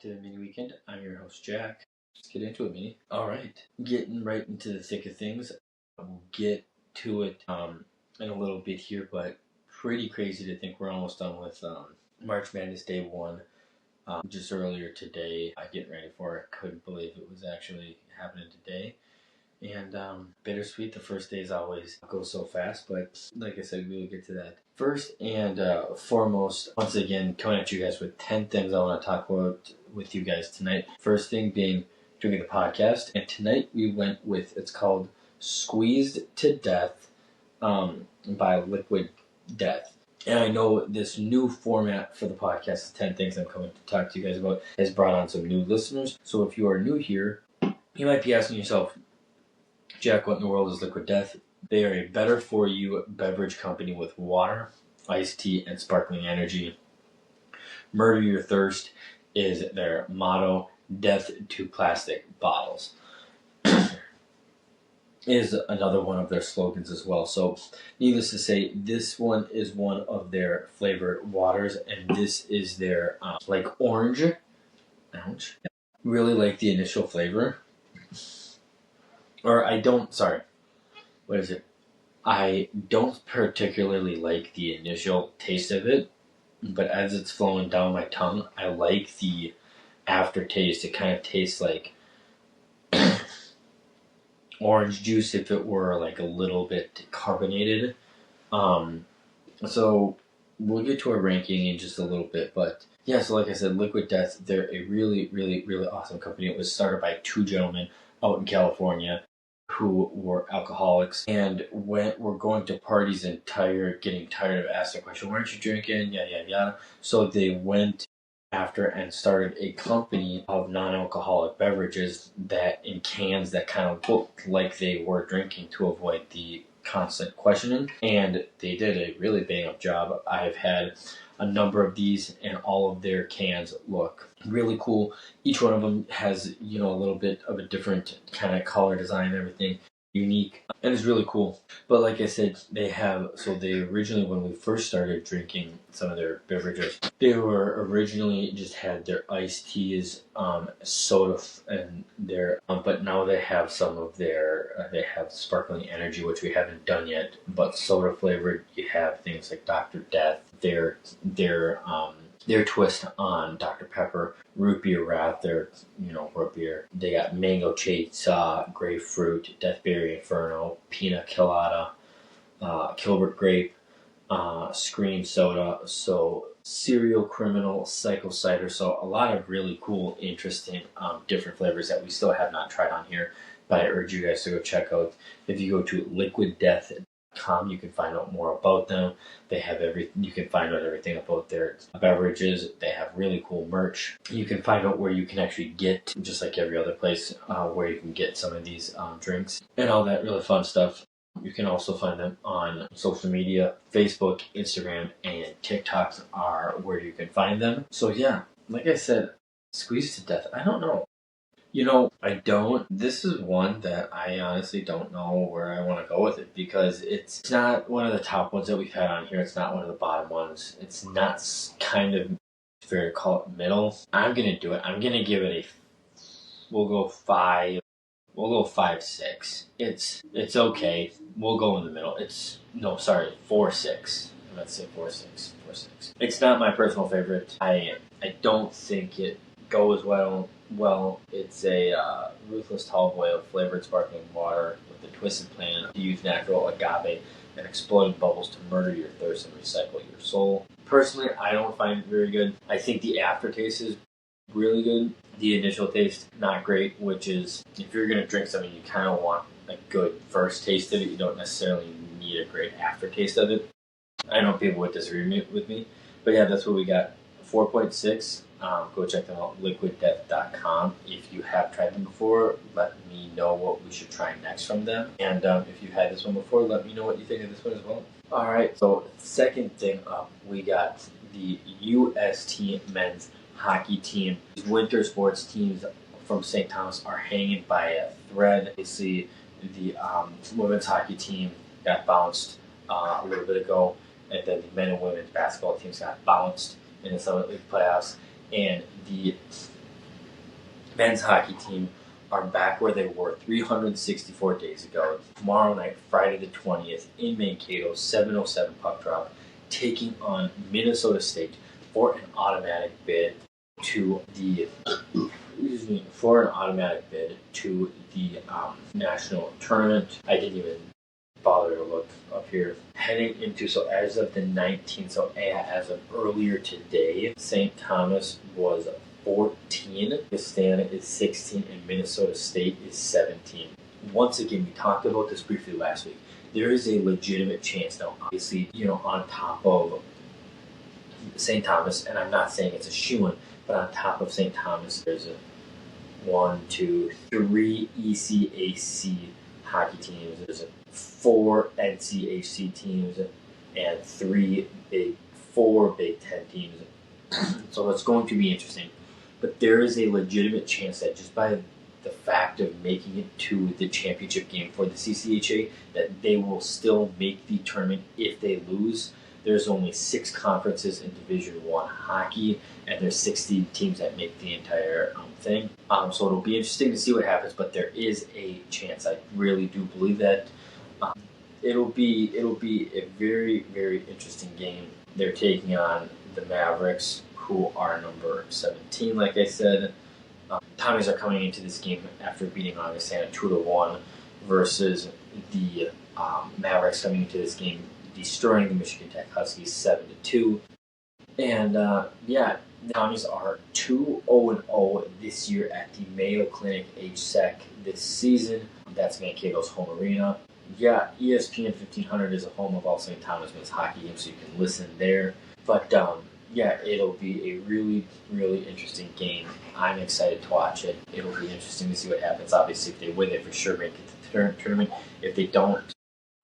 to Mini Weekend. I'm your host, Jack. Let's get into it, Mini. All right. Getting right into the thick of things. We'll get to it in a little bit here, but pretty crazy to think we're almost done with March Madness Day 1. Just earlier today, getting ready for it. Couldn't believe it was actually happening today. And bittersweet, the first days always go so fast, but like I said, we'll get to that. First and foremost, once again, coming at you guys with 10 things I want to talk about with you guys tonight. First thing being drinking the podcast, and tonight we went with, it's called Squeezed to Death by Liquid Death. And I know this new format for the podcast, 10 things I'm coming to talk to you guys about, has brought on some new listeners. So if you are new here, you might be asking yourself, Jack, what in the world is Liquid Death? They are a better-for-you beverage company with water, iced tea, and sparkling energy. Murder your thirst is their motto. Death to plastic bottles is another one of their slogans as well. So, needless to say, this one is one of their flavored waters, and this is their, like orange. Ouch. Really like the initial flavor. Or I don't particularly like the initial taste of it, but as it's flowing down my tongue, I like the aftertaste. It kind of tastes like orange juice if it were like a little bit carbonated. So we'll get to our ranking in just a little bit, but yeah, so like I said, Liquid Death, they're a really, really, really awesome company. It was started by two gentlemen out in California who were alcoholics and were going to parties and getting tired of asking the question, why aren't you drinking? Yada, yada, yada. So they went after and started a company of non-alcoholic beverages that in cans that kind of looked like they were drinking to avoid the constant questioning. And they did a really bang-up job. I've had a number of these, and all of their cans look really cool. Each one of them has, a little bit of a different kind of color design and everything, unique, and it's really cool. But like I said, they originally, when we first started drinking some of their beverages, they were originally just had their iced teas, soda, and but now they have some of they have sparkling energy, which we haven't done yet, but soda flavored. You have things like Dr. Death, their twist on Dr. Pepper, root beer wrath, root beer. They got mango chainsaw, grapefruit, deathberry inferno, pina colada, Kilbert grape, scream soda, so serial criminal, psycho cider. So a lot of really cool, interesting, different flavors that we still have not tried on here. But I urge you guys to go check out. If you go to liquiddeath.com, you can find out more about them. They have you can find out everything about their beverages. They have really cool merch. You can find out where you can actually get, just like every other place, where you can get some of these drinks and all that really fun stuff. You can also find them on social media. Facebook, Instagram, and TikTok are where you can find them. So yeah, like I said, Squeezed to Death. I don't know. I don't. This is one that I honestly don't know where I want to go with it, because it's not one of the top ones that we've had on here. It's not one of the bottom ones. It's not kind of fair to call it middle. I'm going to do it. I'm going to give it we'll go 5. We'll go 5-6. It's okay. We'll go in the middle. 4-6. Let's say 4-6. 4-6. It's not my personal favorite. I don't think it goes well. Well, it's a ruthless tall boy of flavored sparkling water with a twisted plan to use natural agave and exploding bubbles to murder your thirst and recycle your soul. Personally, I don't find it very good. I think the aftertaste is really good. The initial taste, not great, which is, if you're going to drink something, you kind of want a good first taste of it. You don't necessarily need a great aftertaste of it. I know people would disagree with me, but yeah, that's what we got. 4.6. Go check them out, liquiddeath.com. If you have tried them before, let me know what we should try next from them. And if you've had this one before, let me know what you think of this one as well. Alright, so second thing up, we got the UST men's hockey team. These winter sports teams from St. Thomas are hanging by a thread. You see the women's hockey team got bounced a little bit ago, and then the men and women's basketball teams got bounced in the Summit League playoffs. And the men's hockey team are back where they were 364 days ago. Tomorrow night, Friday the 20th, in Mankato, 7:07 puck drop, taking on Minnesota State for an automatic bid to the national tournament. I didn't even bother to look up here. Heading into, so as of the 19th, so as of earlier today, St. Thomas was 14, Wisconsin is 16, and Minnesota State is 17. Once again, we talked about this briefly last week. There is a legitimate chance now, obviously, on top of St. Thomas, and I'm not saying it's a shoo-in, but on top of St. Thomas, there's a 3 ECAC hockey teams. There's 4 NCHC teams and 4 Big Ten teams. So it's going to be interesting. But there is a legitimate chance that just by the fact of making it to the championship game for the CCHA, that they will still make the tournament if they lose. There's only 6 conferences in Division I hockey, and there's 16 teams that make the entire thing. So it'll be interesting to see what happens, but there is a chance. I really do believe that. It'll be a very, very interesting game. They're taking on the Mavericks, who are number 17, like I said. Tommies are coming into this game after beating Augustana 2-1 versus the Mavericks coming into this game destroying the Michigan Tech Huskies 7-2. And the Tommies are 2-0-0 this year at the Mayo Clinic HSEC this season. That's Mankato's home arena. Yeah, ESPN 1500 is a home of all St. Thomas men's hockey games, so you can listen there. But it'll be a really, really interesting game. I'm excited to watch it. It'll be interesting to see what happens. Obviously, if they win, they for sure make it to the tournament. If they don't,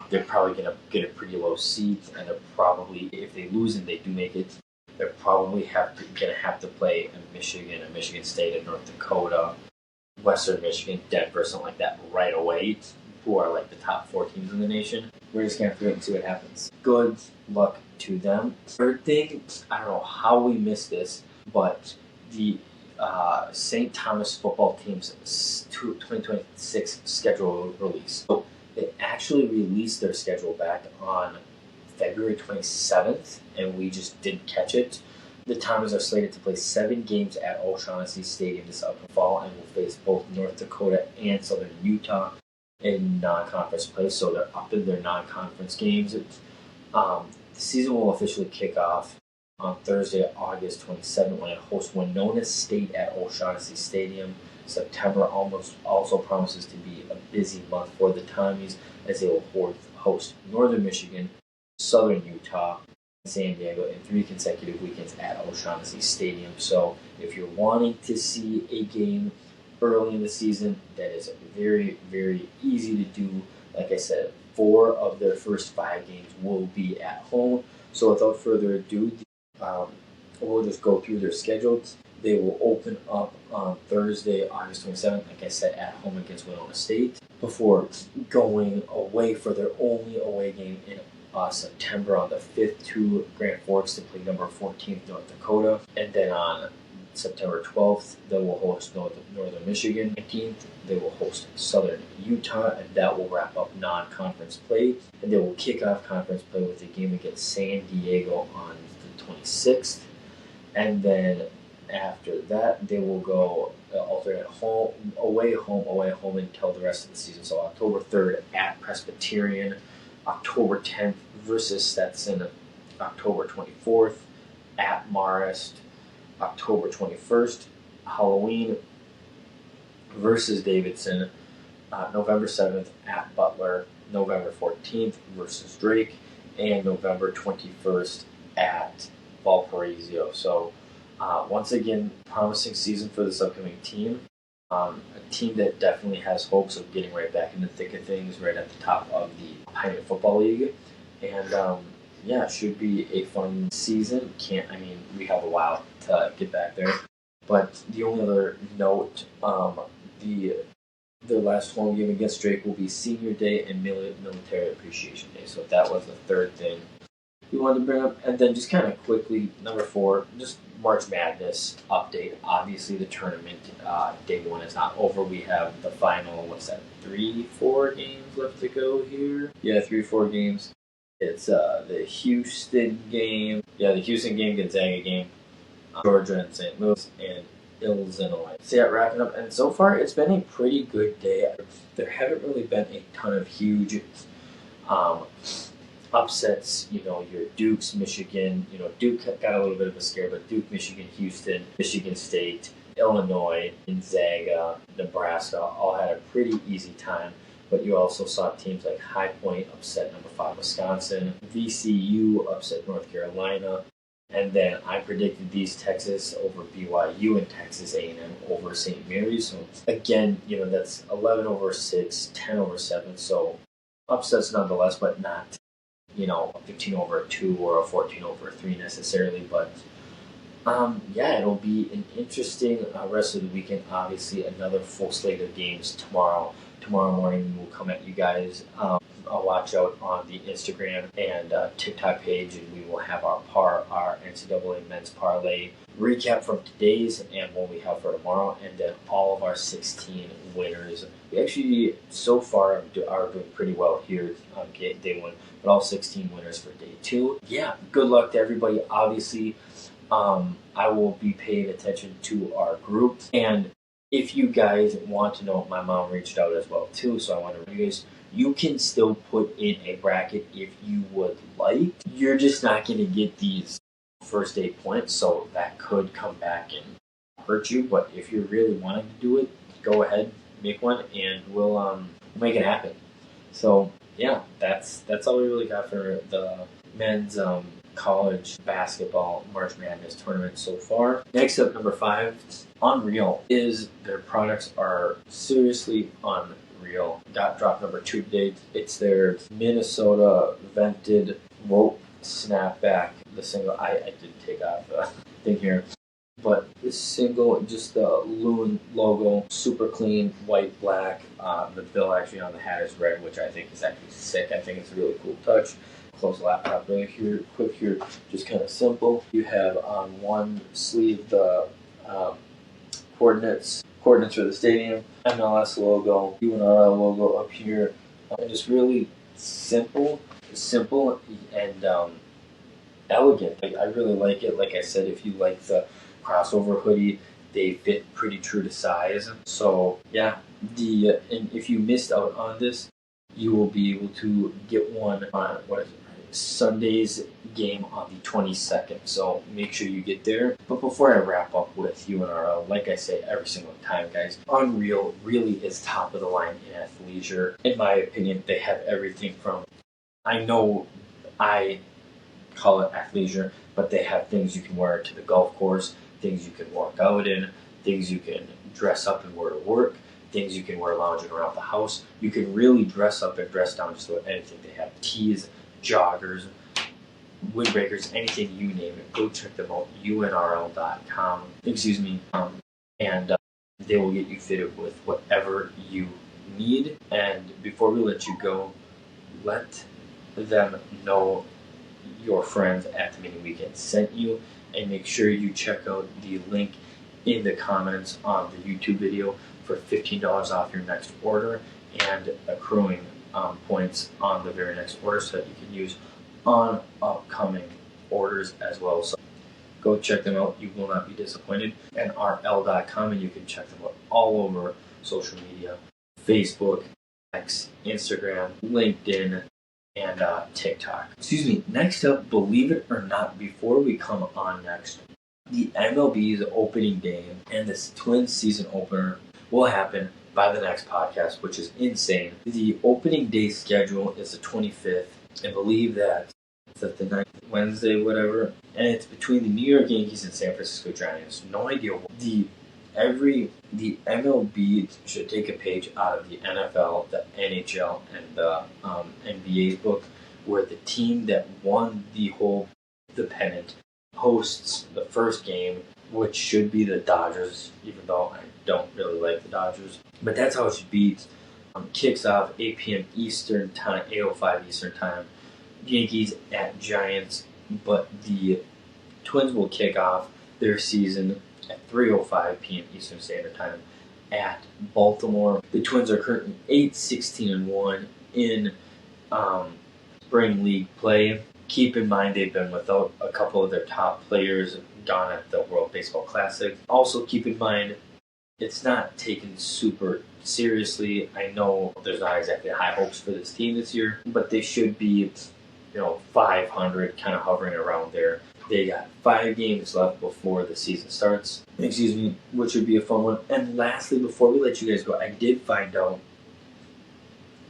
they're probably going to get a pretty low seed, and they're probably, if they lose and they do make it, they're probably going to have to play a Michigan State, a North Dakota, Western Michigan, Denver, something like that right away, who are like the top 4 teams in the nation. We're just going to have to wait and see what happens. Good luck to them. Third thing, I don't know how we missed this, but the St. Thomas football team's 2026 schedule release. So they actually released their schedule back on February 27th, and we just didn't catch it. The Tommies are slated to play 7 games at O'Shaughnessy Stadium this upcoming fall and will face both North Dakota and Southern Utah in non-conference play, so they're up in their non-conference games. The season will officially kick off on Thursday, August 27th, when it hosts Winona State at O'Shaughnessy Stadium. September also promises to be a busy month for the Tommies, as they will host Northern Michigan, Southern Utah, and San Diego in 3 consecutive weekends at O'Shaughnessy Stadium. So if you're wanting to see a game early in the season, that is very, very easy to do. Like I said, 4 of their first 5 games will be at home. So without further ado, we'll just go through their schedules. They will open up on Thursday, August 27th, like I said, at home against Winona State, before going away for their only away game in September on the 5th to Grand Forks to play number 14th North Dakota. And then on September 12th, they will host Northern Michigan. 19th, they will host Southern Utah, and that will wrap up non-conference play. And they will kick off conference play with a game against San Diego on the 26th. And then after that, they will go alternate away, home until the rest of the season. So October 3rd at Presbyterian, October 10th versus Stetson, October 24th at Marist, October 21st, Halloween versus Davidson, November 7th at Butler, November 14th versus Drake, and November 21st at Valparaiso. So once again, promising season for this upcoming team. A team that definitely has hopes of getting right back in the thick of things, right at the top of the Pioneer Football League. And should be a fun season. We have a while to get back there. But the only other note, their last home game against Drake will be Senior Day and Military Appreciation Day. So that was the third thing. we wanted to bring up. And then just kind of quickly, number 4, just March Madness update. Obviously, the tournament day 1 is not over. We have the final, what's that, 3-4 games left to go here? Yeah, 3-4 games. It's the Houston game. Yeah, the Houston game, Gonzaga game, Georgia and St. Louis, and Illinois. So yeah, wrapping up. And so far, it's been a pretty good day. There haven't really been a ton of huge upsets. Your Dukes, Michigan. Duke got a little bit of a scare, but Duke, Michigan, Houston, Michigan State, Illinois, Gonzaga, Nebraska all had a pretty easy time. But you also saw teams like High Point upset number 5 Wisconsin, VCU upset North Carolina, and then I predicted these Texas over BYU and Texas A&M over St. Mary's. So again, that's 11/6, 10/7. So upsets nonetheless, but not 15/2 or a 14/3 necessarily. But yeah, it'll be an interesting rest of the weekend. Obviously, another full slate of games tomorrow. Tomorrow morning, we will come at you guys. I'll watch out on the Instagram and TikTok page, and we will have our NCAA men's parlay recap from today's and what we have for tomorrow, and then all of our 16 winners. We actually, so far, are doing pretty well here on day 1, but all 16 winners for day 2. Yeah, good luck to everybody. Obviously, I will be paying attention to our group, and if you guys want to know, my mom reached out as well too, so I want to you guys. You can still put in a bracket if you would like. You're just not going to get these first 8 points, so that could come back and hurt you. But if you're really wanting to do it, go ahead, make one, and we'll make it happen. So yeah, that's all we really got for the men's college basketball March Madness tournament so far. Next up, number 5, Unreal. Their products are seriously unreal. Got drop number 2 today. It's their Minnesota vented rope snapback. The single, I did take off the thing here. But this single, just the Loon logo, super clean, white, black. The bill actually on the hat is red, which I think is actually sick. I think it's a really cool touch. Close the laptop really here, quick here, just kind of simple. You have on one sleeve the coordinates for the stadium, MLS logo, UNRL logo up here, and just really simple and elegant. I really like it. Like I said, if you like the crossover hoodie, they fit pretty true to size. So yeah, and if you missed out on this, you will be able to get one on Sunday's game on the 22nd. So make sure you get there. But before I wrap up with UNRL, like I say every single time, guys, Unreal really is top of the line in athleisure. In my opinion, they have everything from, I know I call it athleisure, but they have things you can wear to the golf course, things you can work out in, things you can dress up and wear to work, things you can wear lounging around the house. You can really dress up and dress down just about anything. They have tees, joggers, windbreakers, anything you name it. Go check them out, unrl.com. And they will get you fitted with whatever you need. And before we let you go, let them know your friends at the mini weekend sent you, and make sure you check out the link in the comments on the YouTube video for $15 off your next order and accruing points on the very next order so that you can use on upcoming orders as well. So go check them out. You will not be disappointed. And rl.com, and you can check them out all over social media: Facebook, X, Instagram, LinkedIn, and TikTok. Next up, believe it or not, before we come on next, the MLB's opening day and this Twins season opener will happen by the next podcast, which is insane. The opening day schedule is the 25th. I believe that it's at the 9th, Wednesday, whatever. And it's between the New York Yankees and San Francisco Giants. No idea what. The MLB should take a page out of the NFL, the NHL, and the NBA's book, where the team that won the pennant hosts the first game, which should be the Dodgers, even though I don't really like the Dodgers. But that's how it should be. Kicks off 8 p.m. Eastern time, 8:05 Eastern time. Yankees at Giants, but the Twins will kick off their season at 3:05 p.m. Eastern Standard Time at Baltimore. The Twins are currently 8-16-1 in spring league play. Keep in mind they've been without a couple of their top players gone at the World Baseball Classic. Also keep in mind it's not taken super seriously. I know there's not exactly high hopes for this team this year, but they should be, 500, kind of hovering around there. They got 5 games left before the season starts. Excuse me, which would be a fun one. And lastly, before we let you guys go, I did find out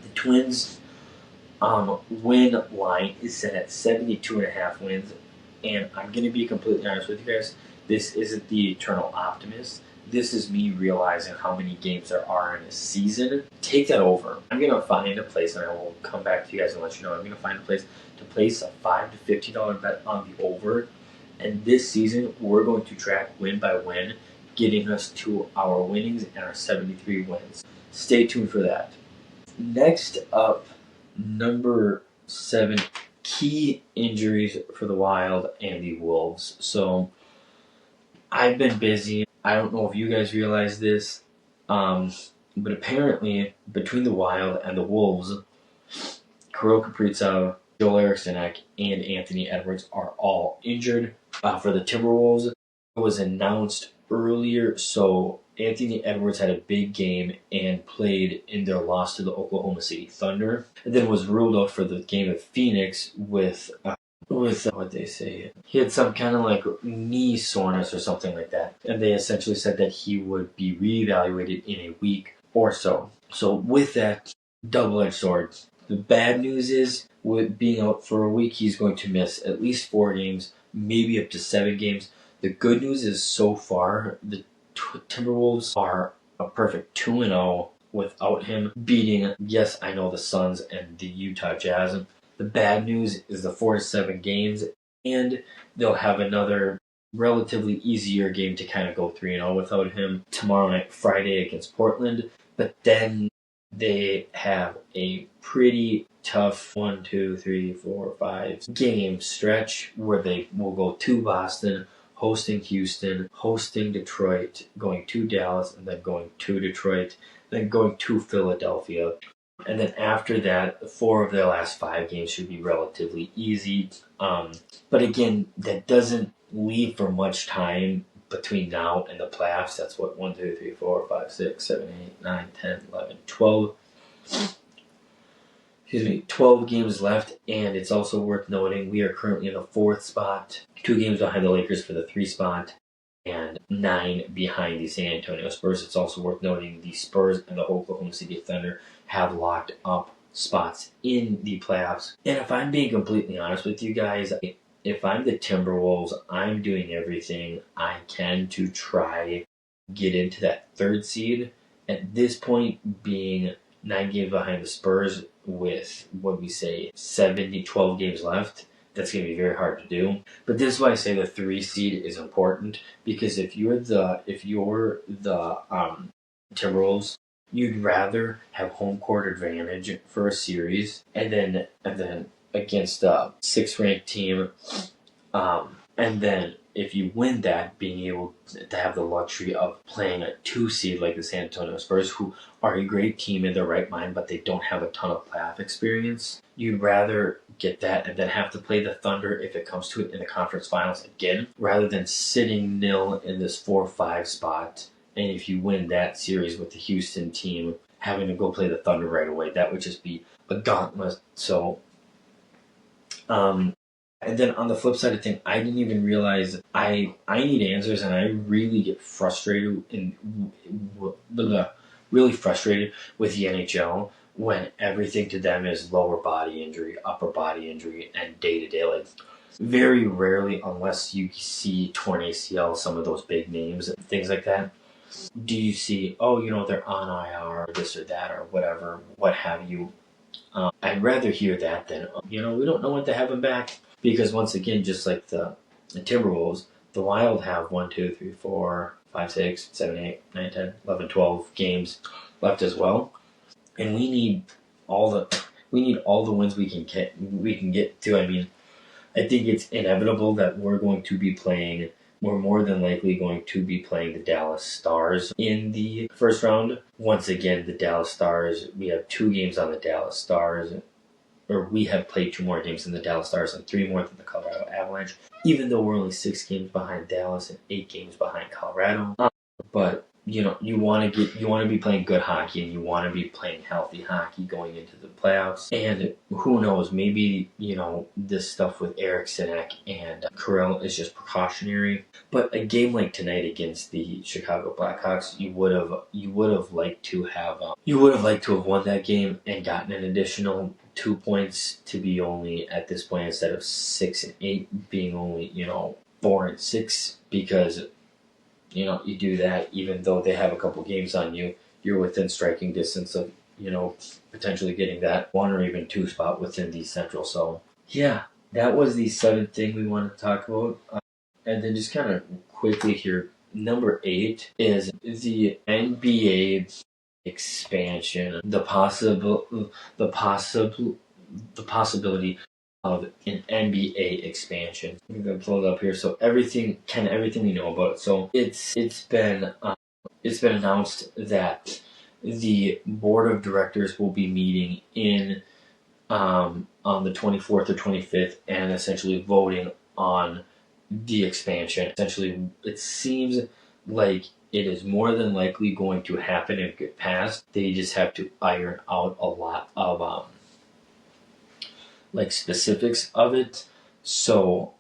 the Twins' win line is set at 72.5 wins. And I'm going to be completely honest with you guys. This isn't the eternal optimist. This is me realizing how many games there are in a season. Take that over. I'm going to find a place, and I will come back to you guys and let you know. I'm going to find a place to place a $5 to $50 bet on the over. And this season, we're going to track win by win, getting us to our winnings and our 73 wins. Stay tuned for that. Next up, number 7, key injuries for the Wild and the Wolves. So, I've been busy. I don't know if you guys realize this, but apparently between the Wild and the Wolves, Kirill Kaprizov, Joel Eriksson Ek, and Anthony Edwards are all injured. For the Timberwolves, it was announced earlier, so Anthony Edwards had a big game and played in their loss to the Oklahoma City Thunder, and then was ruled out for the game of Phoenix with what they say. He had some kind of like knee soreness or something like that. And they essentially said that he would be reevaluated in a week or so. So with that, double-edged sword. The bad news is, with being out for a week, he's going to miss at least 4 games, maybe up to 7 games. The good news is, so far, the Timberwolves are a perfect 2-0 without him, beating, yes, I know, the Suns and the Utah Jazz. The bad news is the 4 to 7 games, and they'll have another relatively easier game to kind of go 3-0 without him tomorrow night, Friday, against Portland. But then they have a pretty tough 1, 2, 3, 4, 5 game stretch where they will go to Boston, hosting Houston, hosting Detroit, going to Dallas, and then going to Detroit, then going to Philadelphia. And then after that, 4 of their last 5 games should be relatively easy. But again, that doesn't leave for much time between now and the playoffs. That's what, 1, 2, 3, 4, 5, 6, 7, 8, 9, 10, 11, 12. 12 games left, and it's also worth noting we are currently in the 4th spot, 2 games behind the Lakers for the 3 spot, and 9 behind the San Antonio Spurs. It's also worth noting the Spurs and the Oklahoma City Thunder have locked up spots in the playoffs. And if I'm being completely honest with you guys, if I'm the Timberwolves, I'm doing everything I can to try get into that 3rd seed. At this point, being 9 games behind the Spurs with, 12 games left, that's going to be very hard to do. But this is why I say the 3 seed is important, because if you're the Timberwolves, you'd rather have home court advantage for a series, and then against a 6th ranked team, and then if you win that, being able to have the luxury of playing a 2 seed like the San Antonio Spurs, who are a great team in their right mind, but they don't have a ton of playoff experience. You'd rather get that and then have to play the Thunder, if it comes to it, in the conference finals again, rather than sitting nil in this 4-5 spot. And if you win that series with the Houston team, having to go play the Thunder right away, that would just be a gauntlet. So, and then on the flip side of things, I didn't even realize I need answers, and I really get frustrated really frustrated with the NHL when everything to them is lower body injury, upper body injury, and day-to-day. Like, very rarely, unless you see torn ACL, some of those big names and things like that, do you see, they're on IR, or this or that, or whatever, what have you. I'd rather hear that than, we don't know when to have him back. Because once again, just like the Timberwolves, the Wild have 1, 2, 3, 4, 5, 6, 7, 8, 9, 10, 11, 12 games left as well. And we need We need all the wins we can get. We can get to. I mean, I think it's inevitable that we're going to be playing. We're more than likely going to be playing the Dallas Stars in the first round. Once again, the Dallas Stars. We have 2 games on the Dallas Stars, or we have played 2 more games than the Dallas Stars and 3 more than the Colorado Avalanche. Even though we're only 6 games behind Dallas and 8 games behind Colorado, but you want to be playing good hockey, and you want to be playing healthy hockey going into the playoffs. And who knows, maybe this stuff with Eriksson and Kirill is just precautionary. But a game like tonight against the Chicago Blackhawks, you would have liked to have won that game and gotten an additional 2 points to be only at this point, instead of 6 and 8 being only 4 and 6, because you do that, even though they have a couple games on you, you're within striking distance of, potentially getting that 1 or even 2 spot within the Central. So, yeah, that was the 7th thing we wanted to talk about. And then just kind of quickly here, number 8 is the NBA expansion, the possibility of an NBA expansion. I'm gonna pull it up here. So everything we know about it. So it's been announced that the board of directors will be meeting on the 24th or 25th, and essentially voting on the expansion. Essentially, it seems like it is more than likely going to happen and get passed. They just have to iron out a lot of specifics of it. So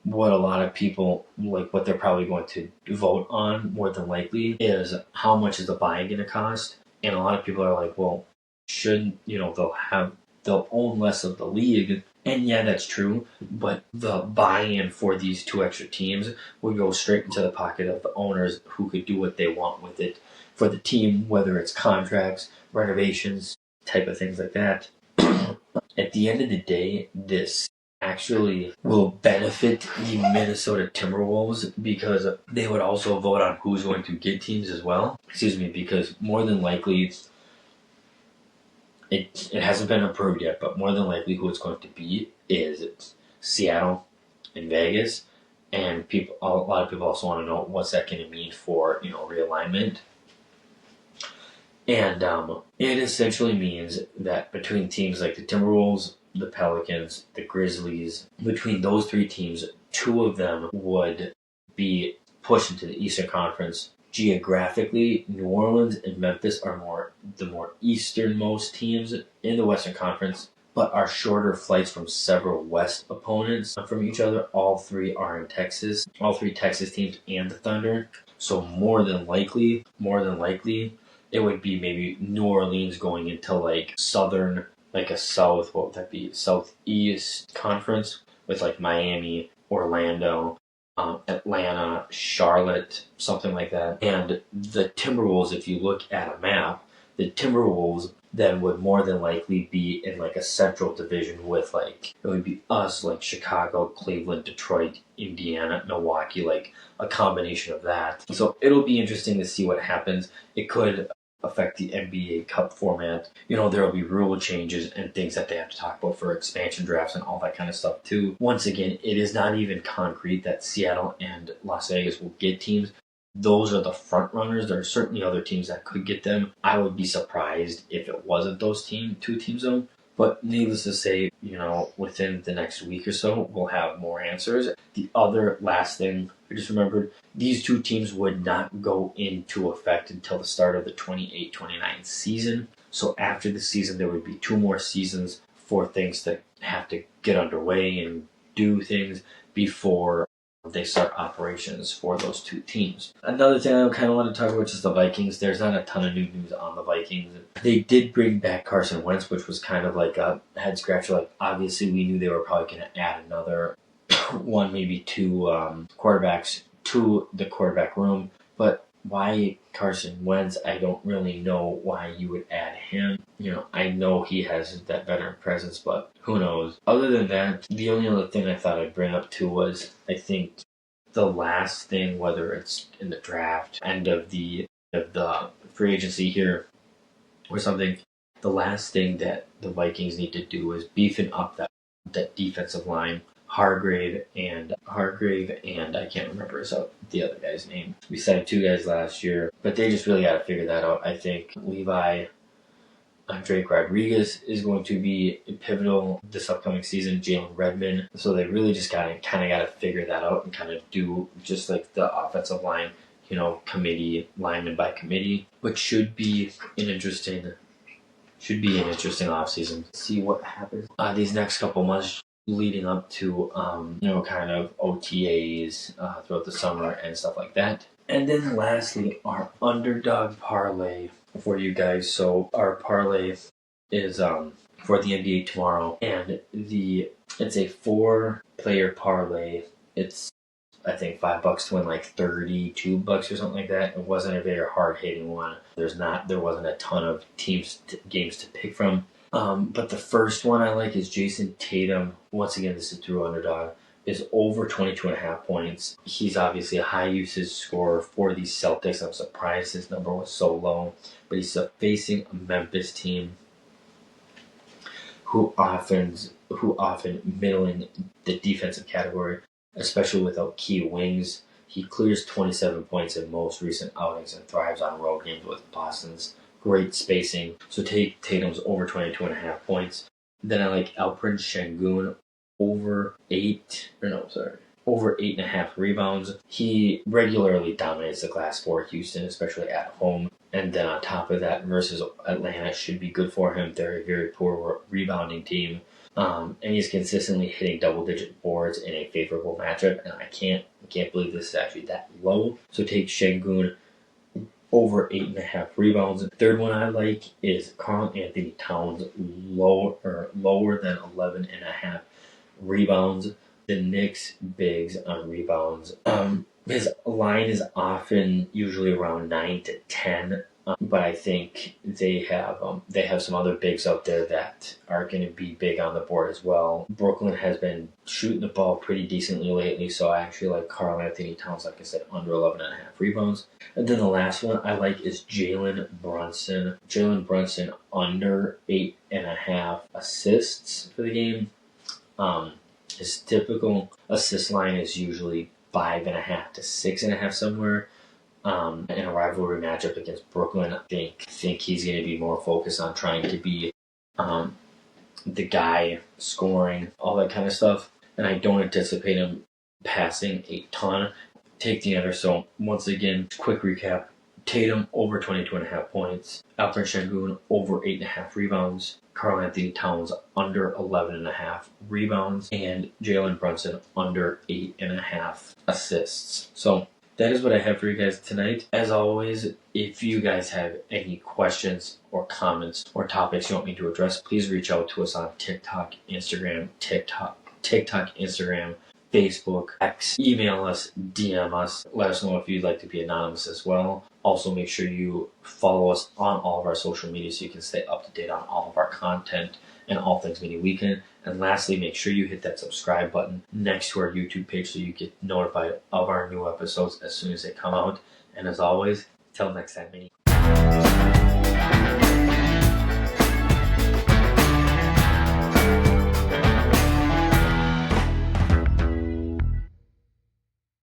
what a lot of people, what they're probably going to vote on more than likely, is how much is the buy-in going to cost. And a lot of people are like, well, shouldn't they'll own less of the league. And yeah, that's true, but the buy-in for these 2 extra teams would go straight into the pocket of the owners, who could do what they want with it for the team, whether it's contracts, renovations, type of things like that. At the end of the day, this actually will benefit the Minnesota Timberwolves, because they would also vote on who's going to get teams as well. Because more than likely, it hasn't been approved yet, but more than likely who it's going to be is Seattle and Vegas. And a lot of people also want to know what's that going to mean for realignment. And it essentially means that between teams like the Timberwolves, the Pelicans, the Grizzlies, between those 3 teams, 2 of them would be pushed into the Eastern Conference. Geographically, New Orleans and Memphis are the more easternmost teams in the Western Conference, but are shorter flights from several West opponents from each other. All 3 are in Texas. All 3 Texas teams and the Thunder. So more than likely, it would be maybe New Orleans going into southern, what would that be? Southeast Conference with Miami, Orlando, Atlanta, Charlotte, something like that. And the Timberwolves, if you look at a map, the Timberwolves then would more than likely be in a central division with it would be us, Chicago, Cleveland, Detroit, Indiana, Milwaukee, a combination of that. So it'll be interesting to see what happens. It could affect the NBA Cup format. There will be rule changes and things that they have to talk about for expansion drafts and all that kind of stuff too. Once again, it is not even concrete that Seattle and Las Vegas will get teams. Those are the front runners. There are certainly other teams that could get them. I would be surprised if it wasn't those 2 teams though. But needless to say, within the next week or so, we'll have more answers. The other last thing I just remembered, these 2 teams would not go into effect until the start of the 28-29 season. So after the season, there would be 2 more seasons for things to have to get underway and do things before they start operations for those 2 teams. Another thing I kind of want to talk about is the Vikings. There's not a ton of new news on the Vikings. They did bring back Carson Wentz, which was kind of a head scratcher. Obviously, we knew they were probably going to add another 1, maybe 2 quarterbacks to the quarterback room. But why Carson Wentz? I don't really know why you would add him. I know he has that veteran presence, but who knows? Other than that, the only other thing I thought I'd bring up too was, I think the last thing, whether it's in the draft, end of the free agency here or something, the last thing that the Vikings need to do is beefing up that defensive line. Hargrave and I can't remember the other guy's name. We signed 2 guys last year, but they just really got to figure that out. I think Drake Rodriguez is going to be pivotal this upcoming season. Jalen Redmond. So they really just kind of got to figure that out and kind of do just like the offensive line, committee, lineman by committee, which should be an interesting offseason. See what happens these next couple months leading up to kind of OTAs throughout the summer and stuff like that. And then lastly, our underdog parlay for you guys. So our parlay is for the NBA tomorrow, and it's a 4-player parlay. It's I think $5 to win like $32 or something like that. It wasn't a very hard hitting one. There wasn't a ton of games to pick from. But the first one I like is Jason Tatum. Once again, this is through underdog. Is over 22.5 points. He's obviously a high usage scorer for these Celtics. I'm surprised his number was so low. But he's facing a Memphis team who often middling the defensive category, especially without key wings. He clears 27 points in most recent outings and thrives on road games with Boston's great spacing. So take Tatum's over 22.5 points. Then I like Alperen Şengün over 8.5 rebounds. He regularly dominates the glass for Houston, especially at home. And then on top of that, versus Atlanta should be good for him. They're a very poor rebounding team. And he's consistently hitting double-digit boards in a favorable matchup. And I can't believe this is actually that low. So take Şengün over 8.5 rebounds. The third one I like is Karl Anthony Towns lower than 11.5 rebounds. The Knicks bigs on rebounds. His line is usually around 9 to 10. But I think they have some other bigs out there that are going to be big on the board as well. Brooklyn has been shooting the ball pretty decently lately, so I actually like Karl Anthony Towns, like I said, under 11.5 rebounds. And then the last one I like is Jalen Brunson. Jalen Brunson under 8.5 assists for the game. His typical assist line is usually 5.5 to 6.5 somewhere. In a rivalry matchup against Brooklyn, I think he's going to be more focused on trying to be the guy scoring, all that kind of stuff. And I don't anticipate him passing a ton. Take the under. So once again, quick recap. Tatum over 22.5 points. Alperen Şengün over 8.5 rebounds. Karl Anthony Towns under 11.5 rebounds. And Jalen Brunson under 8.5 assists. So that is what I have for you guys tonight. As always, if you guys have any questions or comments or topics you want me to address, please reach out to us on TikTok, Instagram, Facebook, X. Email us, DM us. Let us know if you'd like to be anonymous as well. Also, make sure you follow us on all of our social media so you can stay up to date on all of our content and all things Mini Weekend. And lastly, make sure you hit that subscribe button next to our YouTube page so you get notified of our new episodes as soon as they come out. And as always, till next time, Mini.